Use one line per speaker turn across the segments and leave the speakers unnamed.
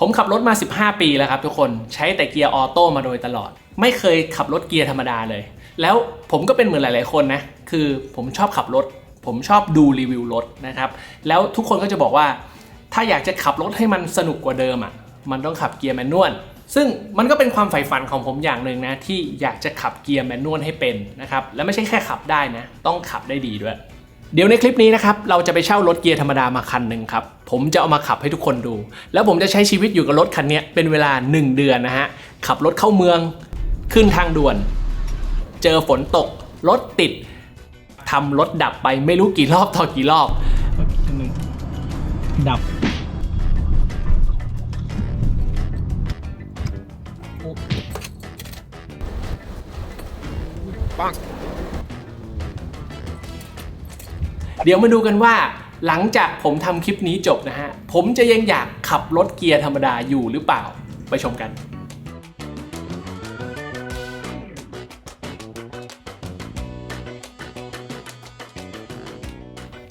ผมขับรถมา15 ปีแล้วครับทุกคนใช้แต่เกียร์ออโต้มาโดยตลอดไม่เคยขับรถเกียร์ธรรมดาเลยแล้วผมก็เป็นเหมือนหลายๆคนนะคือผมชอบขับรถผมชอบดูรีวิวรถนะครับแล้วทุกคนก็จะบอกว่าถ้าอยากจะขับรถให้มันสนุกกว่าเดิมอ่ะมันต้องขับเกียร์แมนนวลซึ่งมันก็เป็นความใฝ่ฝันของผมอย่างหนึ่งนะที่อยากจะขับเกียร์แมนนวลให้เป็นนะครับและไม่ใช่แค่ขับได้นะต้องขับได้ดีด้วยเดี๋ยวในคลิปนี้นะครับเราจะไปเช่ารถเกียร์ธรรมดามาคันหนึ่งครับผมจะเอามาขับให้ทุกคนดูแล้วผมจะใช้ชีวิตอยู่กับรถคันนี้เป็นเวลา1 เดือนนะฮะขับรถเข้าเมืองขึ้นทางด่วนเจอฝนตกรถติดทำรถดับไปไม่รู้กี่รอบต่อกี่รอบดับปังเดี๋ยวมาดูกันว่าหลังจากผมทำคลิปนี้จบนะฮะผมจะยังอยากขับรถเกียร์ธรรมดาอยู่หรือเปล่าไปชมกัน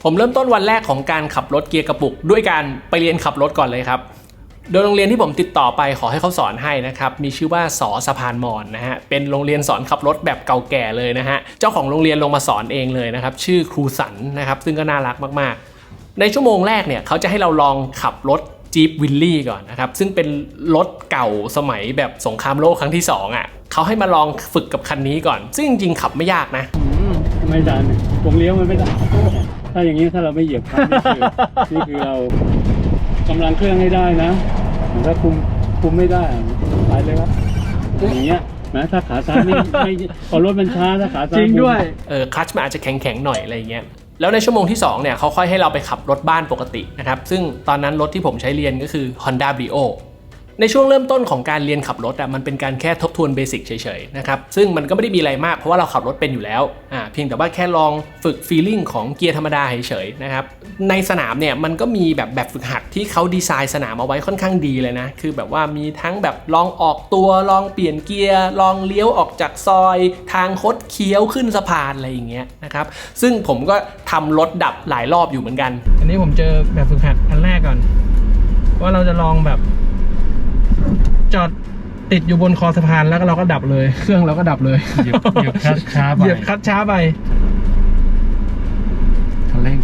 ผมเริ่มต้นวันแรกของการขับรถเกียร์กระปุกด้วยการไปเรียนขับรถก่อนเลยครับโดยโรงเรียนที่ผมติดต่อไปขอให้เขาสอนให้นะครับมีชื่อว่าส.สะพานมอนนะฮะเป็นโรงเรียนสอนขับรถแบบเก่าแก่เลยนะฮะเจ้าของโรงเรียนลงมาสอนเองเลยนะครับชื่อครูสันนะครับซึ่งก็น่ารักมากๆในชั่วโมงแรกเนี่ยเขาจะให้เราลองขับรถจี๊ปวิลลี่ก่อนนะครับซึ่งเป็นรถเก่าสมัยแบบสงครามโลกครั้งที่2อ่ะเขาให้มาลองฝึกกับคันนี้ก่อนซึ่งจริงๆขับไม่ยากนะ
ไม่ดันวงเลี้ยวมันไม่ได้ถ้าอย่างนี้ถ้าเราไม่เหยียบคลัตช์นี่คือเรากำลังเครื่องให้ได้นะถ้าคุมไม่ได้ไปเลยครับอย่างเงี้ยนะถ้าขาซ้ายไม่พอรถมันช้าถ้าขาซ้าย
จริงด้วยคลัตช์มันอาจจะแข็งหน่อยอะไรเงี้ยแล้วในชั่วโมงที่2เนี่ยเขาค่อยให้เราไปขับรถบ้านปกตินะครับซึ่งตอนนั้นรถที่ผมใช้เรียนก็คือ Honda Brio ในช่วงเริ่มต้นของการเรียนขับรถมันเป็นการแค่ทบทวนเบสิกเฉยๆนะครับซึ่งมันก็ไม่ได้มีอะไรมากเพราะว่าเราขับรถเป็นอยู่แล้วเพียงแต่ว่าแค่ลองฝึกฟีลลิ่งของเกียร์ธรรมดาเฉยๆนะครับในสนามเนี่ยมันก็มีแบบฝึกหัดที่เขาดีไซน์สนามเอาไว้ค่อนข้างดีเลยนะคือแบบว่ามีทั้งแบบลองออกตัวลองเปลี่ยนเกียร์ลองเลี้ยวออกจากซอยทางคดเคี้ยวขึ้นสะพานอะไรอย่างเงี้ยนะครับซึ่งผมก็ทำรถดับหลายรอบอยู่เหมือนกันอันนี้ผมเจอแบบฝึกหัดอันแรกก่อนว่าเราจะลองแบบจอดติดอยู่บนคอสะพานแล้วก็เราก็ดับเลยเครื่องเราก็ดับเลย
เหยียบคลัตช์ช้าไป
เหยียบคลัตช์ช้าไป
คันเร่ง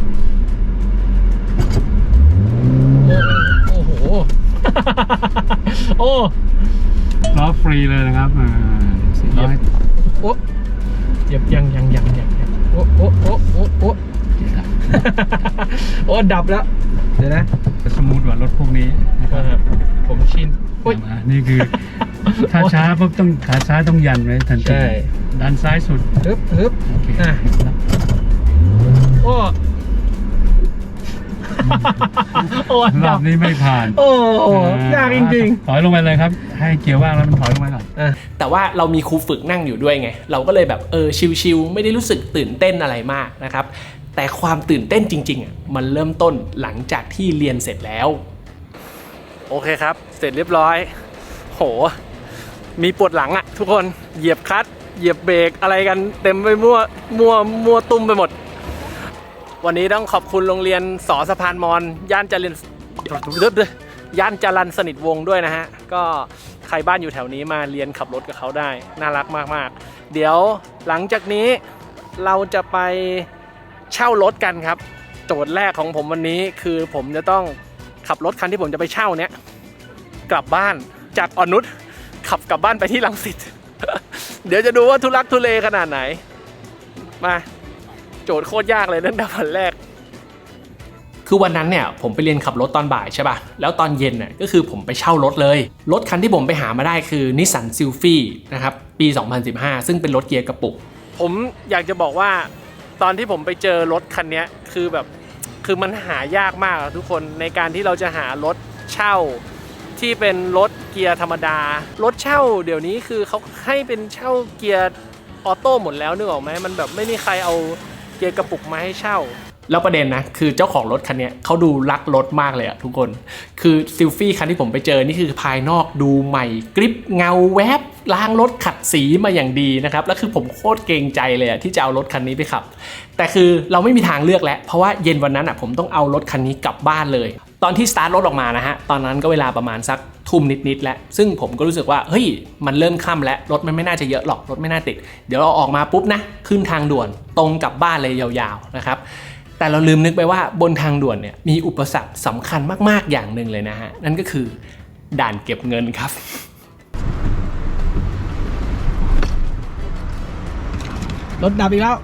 โอ้โหโอ้
ล้อฟรีเลยนะครับ400
โอ้เหยียบยังโอ้โอ้ดับแล้วเดี๋ยวนะ
สมูทกว่ารถพวกนี้
นะครับผมชิน
นี่คือถ้าช้าปุ๊บต้องขาซ้ายต้องยันไว้ทันทีด้านซ้ายสุด
ฮึบโอ้
รอบนี้ไม่ผ่าน
โอ้ยากจริง
ๆถอยลงไปเลยครับให้เกียร์ว่างแล้วมันถอยลงไปก่อน
แต่ว่าเรามีครูฝึกนั่งอยู่ด้วยไงเราก็เลยแบบชิลๆไม่ได้รู้สึกตื่นเต้นอะไรมากนะครับแต่ความตื่นเต้นจริงๆมันเริ่มต้นหลังจากที่เรียนเสร็จแล้วโอเคครับเสร็จเรียบร้อยโหมีปวดหลังอ่ะทุกคนเหยียบคลัตช์เหยียบเบรกอะไรกันเต็มไปมั่วตุ้มไปหมดวันนี้ต้องขอบคุณโรงเรียนส.สะพานมอนย่านจรัญสนิทวงศ์ด้วยนะฮะก็ใครบ้านอยู่แถวนี้มาเรียนขับรถกับเขาได้น่ารักมากๆเดี๋ยวหลังจากนี้เราจะไปเช่ารถกันครับโจทย์แรกของผมวันนี้คือผมจะต้องขับรถคันที่ผมจะไปเช่าเนี้ยกลับบ้านจากอ่อนนุชขับกลับบ้านไปที่รังสิต เดี๋ยวจะดูว่าทุลักทุเลขนาดไหนมาโจทย์โคตรยากเลยตั้งแต่วันแรกคือวันนั้นเนี่ยผมไปเรียนขับรถตอนบ่ายใช่ป่ะแล้วตอนเย็นน่ะก็คือผมไปเช่ารถเลยรถคันที่ผมไปหามาได้คือ Nissan Sylphy นะครับปี 2015 ซึ่งเป็นรถเกียร์กระปุกผมอยากจะบอกว่าตอนที่ผมไปเจอรถคันนี้คือมันหายากมากทุกคนในการที่เราจะหารถเช่าที่เป็นรถเกียร์ธรรมดารถเช่าเดี๋ยวนี้คือเขาให้เป็นเช่าเกียร์ออโต้หมดแล้วนึกออกไหมมันแบบไม่มีใครเอาเกียร์กระปุกมาให้เช่าแล้วประเด็นนะคือเจ้าของรถคันนี้เขาดูรักรถมากเลยอะทุกคนคือซิลฟี่คันที่ผมไปเจอนี่คือภายนอกดูใหม่กริปเงาแวบล้างรถขัดสีมาอย่างดีนะครับแล้วคือผมโคตรเกรงใจเลยอะที่จะเอารถคันนี้ไปขับแต่คือเราไม่มีทางเลือกแล้วเพราะว่าเย็นวันนั้นอะผมต้องเอารถคันนี้กลับบ้านเลย ตอนที่สตาร์ทรถออกมานะฮะตอนนั้นก็เวลาประมาณสักทุ่มนิดๆแล้วซึ่งผมก็รู้สึกว่าเฮ้ยมันเริ่มค่ำแล้วรถมันไม่น่าจะเยอะหรอกรถไม่น่าติดเดี๋ยวเราออกมาปุ๊บนะขึ้นทางด่วนตรงกลับบ้านเลยยาวๆนะครับแต่เราลืมนึกไปว่าบนทางด่วนเนี่ยมีอุปสรรคสำคัญมากๆอย่างหนึ่งเลยนะฮะนั่นก็คือด่านเก็บเงินครับรถดับอีกแล้ว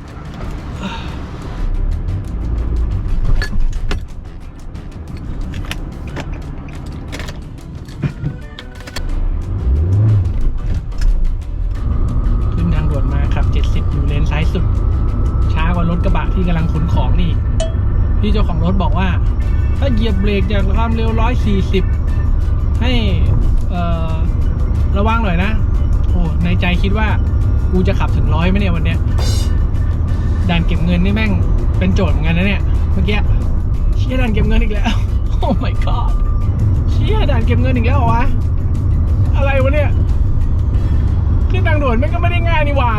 ขึ้นทางด่วนมาขับ70อยู่เลนซ้ายสุดช้ากว่ารถกระบะที่กำลังขนของนี่พี่เจ้าของรถบอกว่าถ้าเหยียบเบรกจากความเร็ว140ให้ระวังหน่อยนะโอ้ในใจคิดว่ากูจะขับถึง100ไหมเนี่ยวันเนี้ยด่านเก็บเงินนี่แม่งเป็นโจทย์เหมือนกันนะเนี่ยเมื่อกี้เชี่ยด่านเก็บเงินอีกแล้วโอ้ my god เชี่ยด่านเก็บเงินอีกแล้วเหรอวะอะไรวะเนี่ยขึ้นทางด่วนแม่งก็ไม่ได้ง่ายนี่หว่า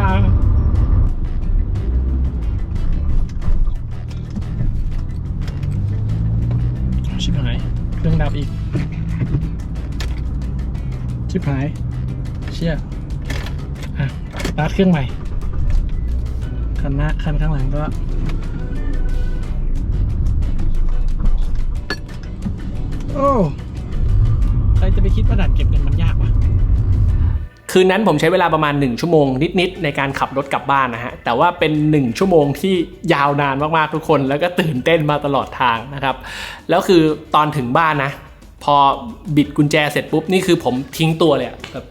ชิบหายเครื่องดับอีกชิบหายเชี่ยอ่ะสตาร์ทเครื่องใหม่คันหน้าคันข้างหลังก็โอ้ใครจะไปคิดว่าด่านเก็บเงินมันยากวะคืนนั้นผมใช้เวลาประมาณ1ชั่วโมงนิดๆในการขับรถกลับบ้านนะฮะแต่ว่าเป็น1ชั่วโมงที่ยาวนานมากๆทุกคนแล้วก็ตื่นเต้นมาตลอดทางนะครับแล้วคือตอนถึงบ้านนะพอบิดกุญแจเสร็จปุ๊บนี่คือผมทิ้งตัวเลยแบบ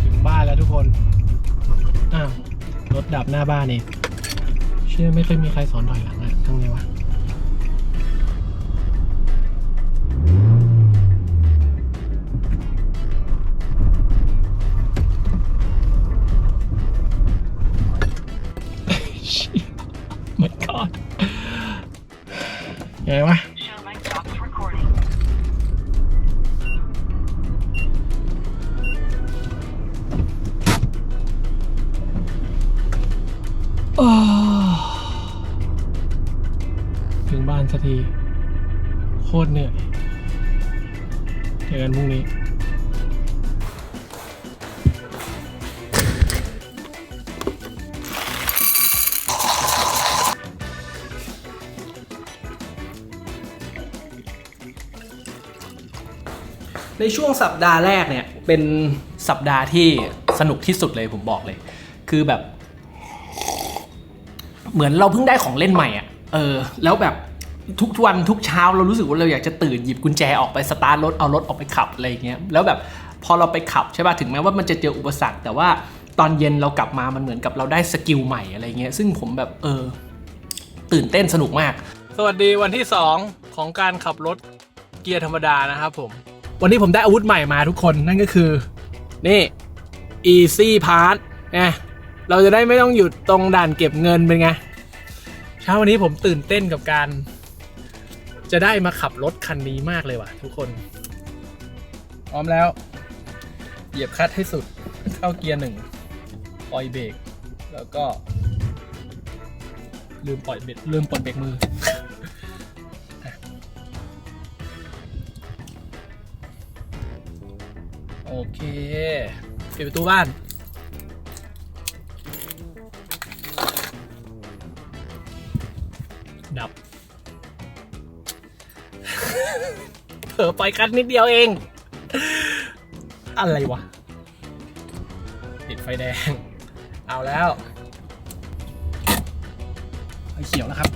ถึงบ้านแล้วทุกคนอ้าวรถดับหน้าบ้านเองเชื่อไม่เคยมีใครสอนถอยหลังอะทำไงวะMy God ยังไงวะถึงบ้านสักทีโคตรเหนื่อยเจอกันพรุ่งนี้ในช่วงสัปดาห์แรกเนี่ยเป็นสัปดาห์ที่สนุกที่สุดเลยผมบอกเลยคือแบบเหมือนเราเพิ่งได้ของเล่นใหม่อ่ะแล้วแบบทุกวันทุกเช้าเรารู้สึกว่าเราอยากจะตื่นหยิบกุญแจออกไปสตาร์ทรถเอารถออกไปขับอะไรอย่างเงี้ยแล้วแบบพอเราไปขับใช่ป่ะถึงแม้ว่ามันจะเจออุปสรรคแต่ว่าตอนเย็นเรากลับมามันเหมือนกับเราได้สกิลใหม่อะไรเงี้ยซึ่งผมแบบตื่นเต้นสนุกมากสวัสดีวันที่2ของการขับรถเกียร์ธรรมดานะครับผมวันนี้ผมได้อาวุธใหม่มาทุกคนนั่นก็คือนี่ Easy Pass เราจะได้ไม่ต้องหยุดตรงด่านเก็บเงินเป็นไงเช้าวันนี้ผมตื่นเต้นกับการจะได้มาขับรถคันนี้มากเลยว่ะทุกคนพร้อมแล้วเหยียบคลัตช์ให้สุดเข้าเกียร์1ปล่อยเบรกแล้วก็ลืมปลดเบรกมือโอเคปิดประตูบ้านดับ เผลอปล่อยคันนิดเดียวเองอะไรวะติดไฟแดงเอาแล้วไฟเขียวแล้วครับ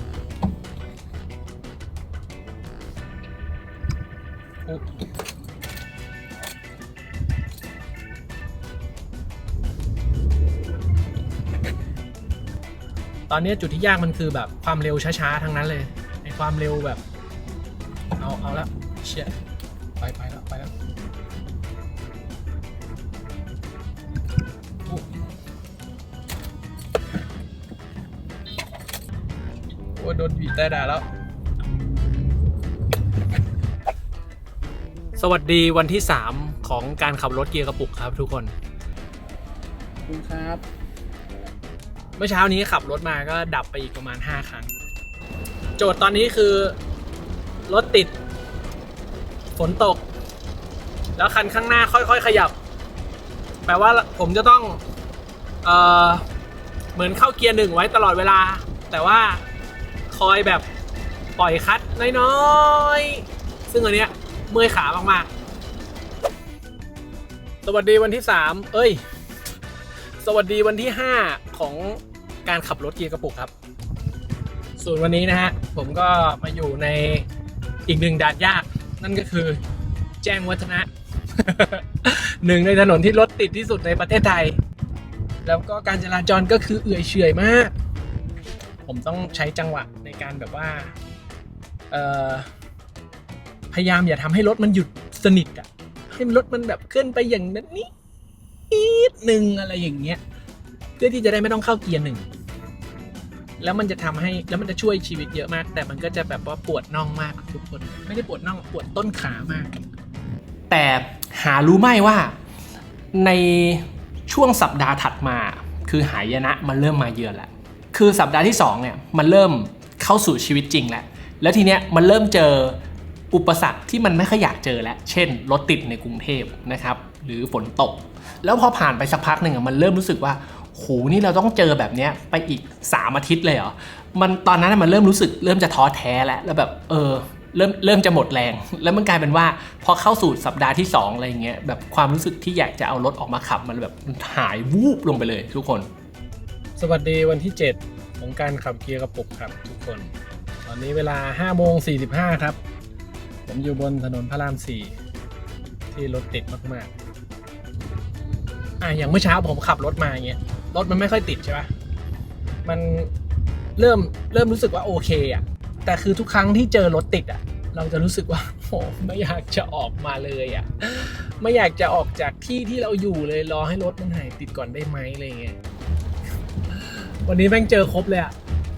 ตอนนี้จุดที่ยากมันคือแบบความเร็วช้าๆทั้งนั้นเลยในความเร็วแบบเอาละเชี่ยไปแล้วโอ้โดนบีบแต่ด่าแล้วสวัสดีวันที่3ของการขับรถเกียร์กระปุกครับทุกคนขอบคุณครับเมื่อเช้านี้ขับรถมาก็ดับไปอีกประมาณ5 ครั้งโจทย์ตอนนี้คือรถติด ฝนตกแล้วคันข้างหน้าค่อยๆขยับแปลว่าผมจะต้องเหมือนเข้าเกียร์หนึ่งไว้ตลอดเวลาแต่ว่าคอยแบบปล่อยคลัตช์น้อยๆซึ่งอันเนี้ยเมื่อยขามากๆสวัสดีวันที่3สวัสดีวันที่5ของการขับรถเกียร์กระปุกครับส่วนวันนี้นะฮะผมก็มาอยู่ในอีกหนึ่งด่านยากนั่นก็คือแจ้งวัฒนะ หนึ่งในถนนที่รถติดที่สุดในประเทศไทยแล้วก็การจราจรก็คือเอื่อยเฉื่อยมากผมต้องใช้จังหวะในการแบบว่าพยายามอย่าทำให้รถมันหยุดสนิทอะให้รถมันแบบเคลื่อนไปอย่างนั้นนิดนึงอะไรอย่างเงี้ยเพื่อที่จะได้ไม่ต้องเข้าเกียร์หนึ่งแล้วมันจะทำให้แล้วมันจะช่วยชีวิตเยอะมากแต่มันก็จะแบบว่าปวดน่องมากทุกคนไม่ได้ปวดน่องปวดต้นขามากแต่หารู้ไหมว่าในช่วงสัปดาห์ถัดมาคือหายนะมันเริ่มมาเยือนแล้วคือสัปดาห์ที่2เนี่ยมันเริ่มเข้าสู่ชีวิตจริงแล้วทีเนี้ยมันเริ่มเจออุปสรรคที่มันไม่ค่อยอยากเจอแล้วเช่นรถติดในกรุงเทพนะครับหรือฝนตกแล้วพอผ่านไปสักพักหนึ่งมันเริ่มรู้สึกว่าโหนี่เราต้องเจอแบบเนี้ยไปอีก3 อาทิตย์เลยเหรอมันตอนนั้นมันเริ่มรู้สึกเริ่มจะท้อแท้แล้วแบบเริ่มจะหมดแรงแล้วมันกลายเป็นว่าพอเข้าสู่สัปดาห์ที่2อะไรเงี้ยแบบความรู้สึกที่อยากจะเอารถออกมาขับมันแบบหายวูบลงไปเลยทุกคนสวัสดีวันที่7ของการขับเกียร์กระปุกครับทุกคนตอนนี้เวลา 5:45 ครับผมอยู่บนถนนพระราม4ที่รถติดมากๆอย่างเมื่อเช้าผมขับรถมาอย่างเงี้ยรถมันไม่ค่อยติดใช่ปะมันเริ่มรู้สึกว่าโอเคอะแต่คือทุกครั้งที่เจอรถติดเราจะรู้สึกว่าโอ้ไม่อยากจะออกมาเลยไม่อยากจะออกจากที่เราอยู่เลยรอให้รถมันหายติดก่อนได้ไหมอะไรเงี้ยวันนี้แม่งเจอครบเลย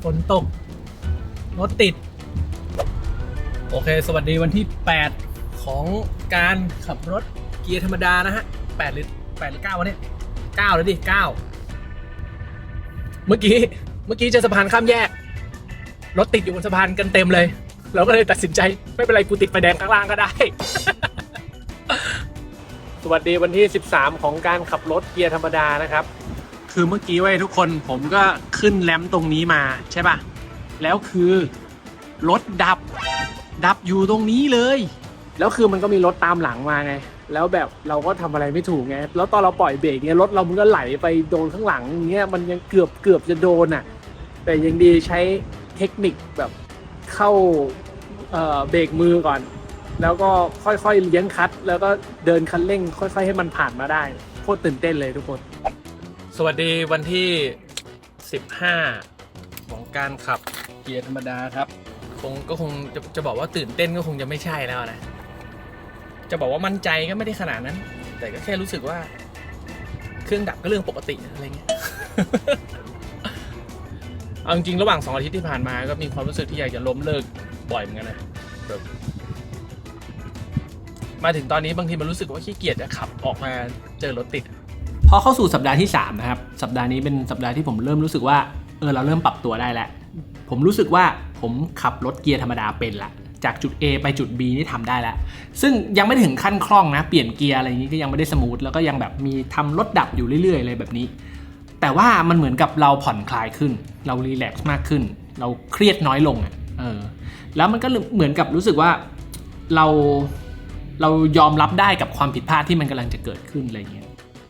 ฝนตกรถติดโอเคสวัสดีวันที่8ของการขับรถเกียร์ธรรมดานะฮะ8หรือ9วะเนี่ย9แล้วดิ9เมื่อกี้เจอสะพานข้ามแยกรถติดอยู่บนสะพานกันเต็มเลยเราก็เลยตัดสินใจไม่เป็นไรกูติดไฟแดงข้างล่างก็ได้ สวัสดีวันที่13ของการขับรถเกียร์ธรรมดานะครับคือเมื่อกี้ไว้ทุกคนผมก็ขึ้นแรมป์ตรงนี้มาใช่ป่ะแล้วคือรถดับอยู่ตรงนี้เลยแล้วคือมันก็มีรถตามหลังมาไงแล้วแบบเราก็ทำอะไรไม่ถูกไงแล้วตอนเราปล่อยเบรกเนี่ยรถเรามันก็ไหลไปโดนข้างหลังอย่างเงี้ยมันยังเกือบจะโดนแต่ยังดีใช้เทคนิคแบบเข้าเบรกมือก่อนแล้วก็ค่อยๆเลี้ยงคลัตช์แล้วก็เดินคันเร่งค่อยๆให้มันผ่านมาได้โคตรตื่นเต้นเลยทุกคนสวัสดีวันที่15ของการขับเกียร์ธรรมดาครับคงจะบอกว่าตื่นเต้นก็คงจะไม่ใช่แล้วนะจะบอกว่ามั่นใจก็ไม่ได้ขนาดนั้นแต่ก็แค่รู้สึกว่าเครื่องดับก็เรื่องปกติอะไรเงี้ย เอาจริงๆระหว่าง2 อาทิตย์ที่ผ่านมาก็มีความรู้สึกที่อยากจะล้มเลิกบ่อยเหมือนกันนะแบบมาถึงตอนนี้บางทีมันรู้สึกว่าขี้เกียจจะขับออกมาเจอรถติดพอเข้าสู่สัปดาห์ที่3นะครับสัปดาห์นี้เป็นสัปดาห์ที่ผมเริ่มรู้สึกว่าเราเริ่มปรับตัวได้แล้วผมรู้สึกว่าผมขับรถเกียร์ธรรมดาเป็นละจากจุด A ไปจุด B นี่ทำได้แล้วซึ่งยังไม่ถึงขั้นคล่องนะเปลี่ยนเกียร์อะไรอย่างนี้ก็ยังไม่ได้สมูทแล้วก็ยังแบบมีทำรถดับอยู่เรื่อยๆอะไรแบบนี้แต่ว่ามันเหมือนกับเราผ่อนคลายขึ้นเรารีแลกซ์มากขึ้นเราเครียดน้อยลงแล้วมันก็เหมือนกับรู้สึกว่าเรายอมรับได้กับความผิดพลาดที่มันกำลังจะเกิดขึ้นอะไรเงี้ย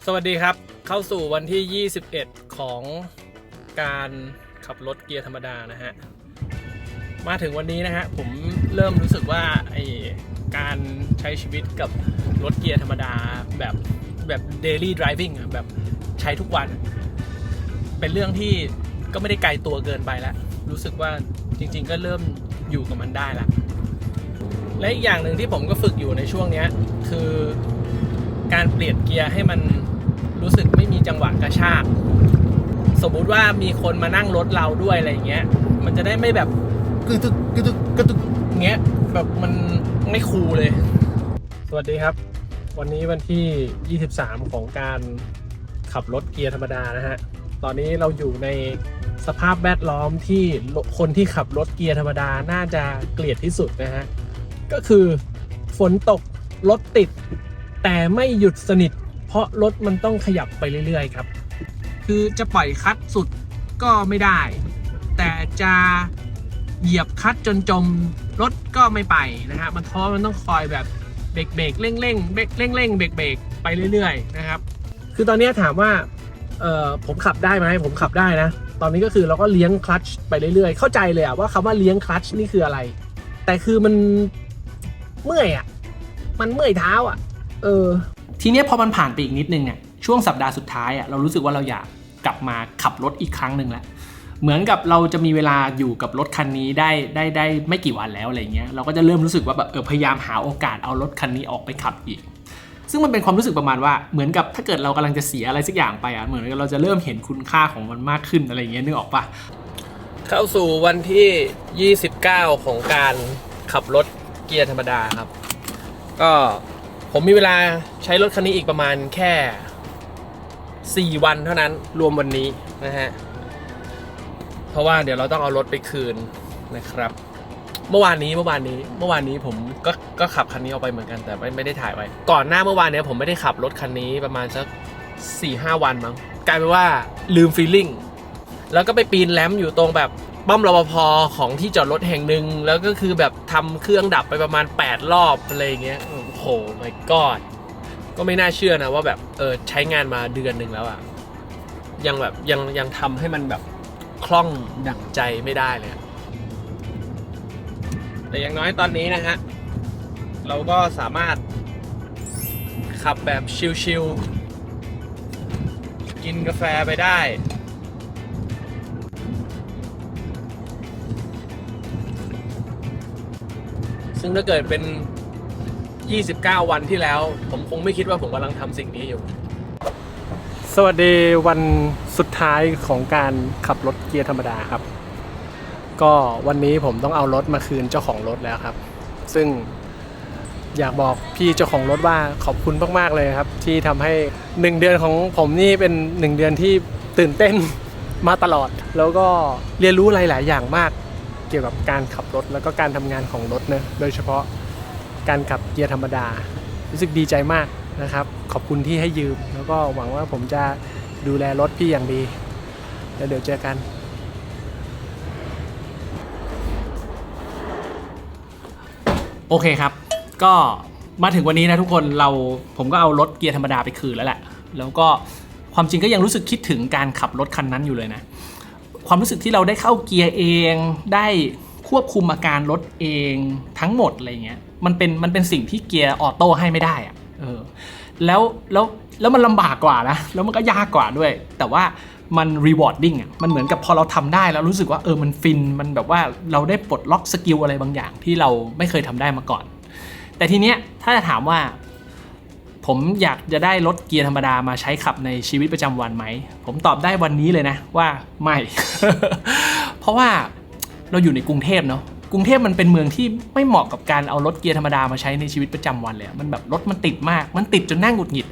สวัสดีครับเข้าสู่วันที่21ของการขับรถเกียร์ธรรมดานะฮะมาถึงวันนี้นะฮะผมเริ่มรู้สึกว่าการใช้ชีวิตกับรถเกียร์ธรรมดาแบบ daily driving แบบใช้ทุกวันเป็นเรื่องที่ก็ไม่ได้ไกลตัวเกินไปแล้วรู้สึกว่าจริงๆก็เริ่มอยู่กับมันได้แล้วและอีกอย่างหนึ่งที่ผมก็ฝึกอยู่ในช่วงนี้คือการเปลี่ยนเกียร์ให้มันรู้สึกไม่มีจังหวะกระชากสมมุติว่ามีคนมานั่งรถเราด้วยอะไรอย่างเงี้ยมันจะได้ไม่แบบกึกเงี้ยแบบมันไม่คูลเลยสวัสดีครับวันนี้วันที่23ของการขับรถเกียร์ธรรมดานะฮะตอนนี้เราอยู่ในสภาพแวดล้อมที่คนที่ขับรถเกียร์ธรรมดาน่าจะเกลียดที่สุดนะฮะก็คือ ฝนตกรถติดแต่ไม่หยุดสนิทเพราะรถมันต้องขยับไปเรื่อยๆครับคือจะปล่อยคลัตช์สุดก็ไม่ได้แต่จะเหยียบคลัตช์จนจมรถก็ไม่ไปนะฮะมันต้องคอยแบบเบรกเร่งเบรกไปเรื่อยๆนะครับคือตอนนี้ถามว่าผมขับได้ไหมผมขับได้นะตอนนี้ก็คือเราก็เลี้ยงคลัตช์ไปเรื่อยๆเข้าใจเลยว่าคำว่าเลี้ยงคลัตช์นี่คืออะไรแต่คือมันเมื่อยมันเมื่อยเท้าทีนี้พอมันผ่านไปอีกนิดนึงช่วงสัปดาห์สุดท้ายเรารู้สึกว่าเราอยากกลับมาขับรถอีกครั้งหนึ่งแล้วเหมือนกับเราจะมีเวลาอยู่กับรถคันนี้ได้ไม่กี่วันแล้วอะไรเงี้ยเราก็จะเริ่มรู้สึกว่าแบบพยายามหาโอกาสเอารถคันนี้ออกไปขับอีกซึ่งมันเป็นความรู้สึกประมาณว่าเหมือนกับถ้าเกิดเรากำลังจะเสียอะไรสักอย่างไปเหมือนกับเราจะเริ่มเห็นคุณค่าของมันมากขึ้นอะไรเงี้ยนึกออกปะเข้าสู่วันที่29ของการขับรถเกียร์ธรรมดาครับก็ผมมีเวลาใช้รถคันนี้อีกประมาณแค่4วันเท่านั้นรวมวันนี้นะฮะเพราะว่าเดี๋ยวเราต้องเอารถไปคืนนะครับเมื่อวานนี้ผมก็ขับคันนี้ออกไปเหมือนกันแต่ไม่ได้ถ่ายไว้ก่อนหน้าเมื่อวานเนี้ยผมไม่ได้ขับรถคันนี้ประมาณสัก 4-5 วันมั้งกลายเป็นว่าลืมฟีลลิ่งแล้วก็ไปปีนแรมป์อยู่ตรงแบบป้อมรปภของที่จอดรถแห่งหนึ่งแล้วก็คือแบบทำเครื่องดับไปประมาณ8รอบอะไรอย่างเงี้ยโอ้โห my god ก็ไม่น่าเชื่อนะว่าแบบใช้งานมาเดือนหนึ่งแล้วยังแบบยังทำให้มันแบบคล่องดั่งใจไม่ได้เลยแต่อย่างน้อยตอนนี้นะฮะเราก็สามารถขับแบบชิลๆกินกาแฟไปได้ซึ่งถ้าเกิดเป็น29วันที่แล้วผมคงไม่คิดว่าผมกำลังทำสิ่งนี้อยู่สวัสดีวันสุดท้ายของการขับรถเกียร์ธรรมดาครับก็วันนี้ผมต้องเอารถมาคืนเจ้าของรถแล้วครับซึ่งอยากบอกพี่เจ้าของรถว่าขอบคุณมากๆเลยครับที่ทำให้1เดือนของผมนี่เป็น1เดือนที่ตื่นเต้นมาตลอดแล้วก็เรียนรู้หลายๆอย่างมากเกี่ยวกับการขับรถแล้วก็การทำงานของรถนะโดยเฉพาะการขับเกียร์ธรรมดารู้สึกดีใจมากนะครับขอบคุณที่ให้ยืมแล้วก็หวังว่าผมจะดูแลรถพี่อย่างดีแล้วเดี๋ยวเจอกันโอเคครับก็มาถึงวันนี้นะทุกคนผมก็เอารถเกียร์ธรรมดาไปคืนแล้วแหละแล้วก็ความจริงก็ยังรู้สึกคิดถึงการขับรถคันนั้นอยู่เลยนะความรู้สึกที่เราได้เข้าเกียร์เองได้ควบคุมอาการรถเองทั้งหมดอะไรเงี้ยมันเป็นสิ่งที่เกียร์ออโต้ให้ไม่ได้อะแล้วมันลำบากกว่านะแล้วมันก็ยากกว่าด้วยแต่ว่ามัน rewarding อ่ะมันเหมือนกับพอเราทำได้แล้วรู้สึกว่ามันฟินมันแบบว่าเราได้ปลดล็อกสกิลอะไรบางอย่างที่เราไม่เคยทำได้มาก่อนแต่ทีเนี้ยถ้าจะถามว่าผมอยากจะได้รถเกียร์ธรรมดามาใช้ขับในชีวิตประจำวันไหมผมตอบได้วันนี้เลยนะว่าไม่ เพราะว่าเราอยู่ในกรุงเทพเนาะกรุงเทพมันเป็นเมืองที่ไม่เหมาะกับการเอารถเกียร์ธรรมดามาใช้ในชีวิตประจำวันเลยมันแบบรถมันติดมากมันติดจนน่าหงุดหงิด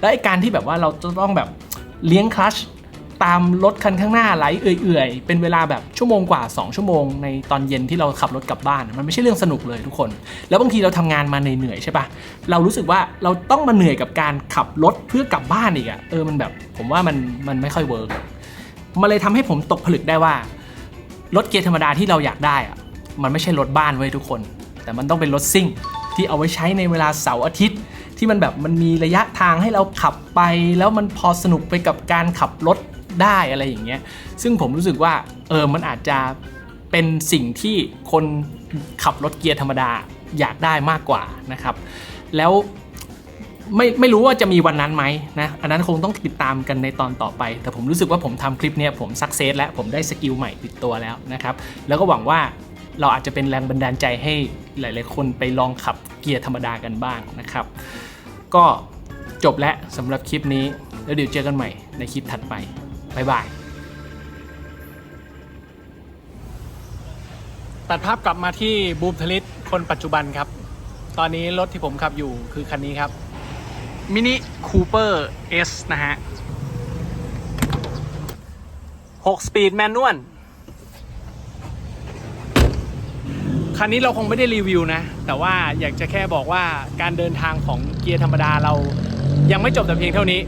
แล้วไอ้การที่แบบว่าเราจะต้องแบบเลี้ยงคลัตช์ตามรถคันข้างหน้าไหลเอื่อยๆเป็นเวลาแบบชั่วโมงกว่า2ชั่วโมงในตอนเย็นที่เราขับรถกลับบ้านมันไม่ใช่เรื่องสนุกเลยทุกคนแล้วบางทีเราทำงานมาเหนื่อยๆใช่ปะเรารู้สึกว่าเราต้องมาเหนื่อยกับการขับรถเพื่อกลับบ้านอีกมันแบบผมว่ามันไม่ค่อยเวิร์กมันเลยทำให้ผมตกผลึกได้ว่ารถเกียร์ธรรมดาที่เราอยากได้มันไม่ใช่รถบ้านเว้ยทุกคนแต่มันต้องเป็นรถซิ่งที่เอาไว้ใช้ในเวลาเสาร์อาทิตย์ที่มันแบบมันมีระยะทางให้เราขับไปแล้วมันพอสนุกไปกับการขับรถได้อะไรอย่างเงี้ยซึ่งผมรู้สึกว่ามันอาจจะเป็นสิ่งที่คนขับรถเกียร์ธรรมดาอยากได้มากกว่านะครับแล้วไม่รู้ว่าจะมีวันนั้นไหมนะอันนั้นคงต้องติดตามกันในตอนต่อไปแต่ผมรู้สึกว่าผมทำคลิปนี้ผมสักเซสแล้วผมได้สกิลใหม่ติดตัวแล้วนะครับแล้วก็หวังว่าเราอาจจะเป็นแรงบันดาลใจให้หลายๆคนไปลองขับเกียร์ธรรมดากันบ้างนะครับก็จบแล้วสำหรับคลิปนี้แล้วเดี๋ยวเจอกันใหม่ในคลิปถัดไปบ๊ายบายตัดภาพกลับมาที่บูมทลิตคนปัจจุบันครับตอนนี้รถที่ผมขับอยู่คือคันนี้ครับมินิคูเปอร์ S นะฮะ6 สปีดแมนนวล คันนี้เราคงไม่ได้รีวิวนะ แต่ว่าอยากจะแค่บอกว่าการเดินทางของเกียร์ธรรมดาเรายังไม่จบแต่เพียงเท่านี้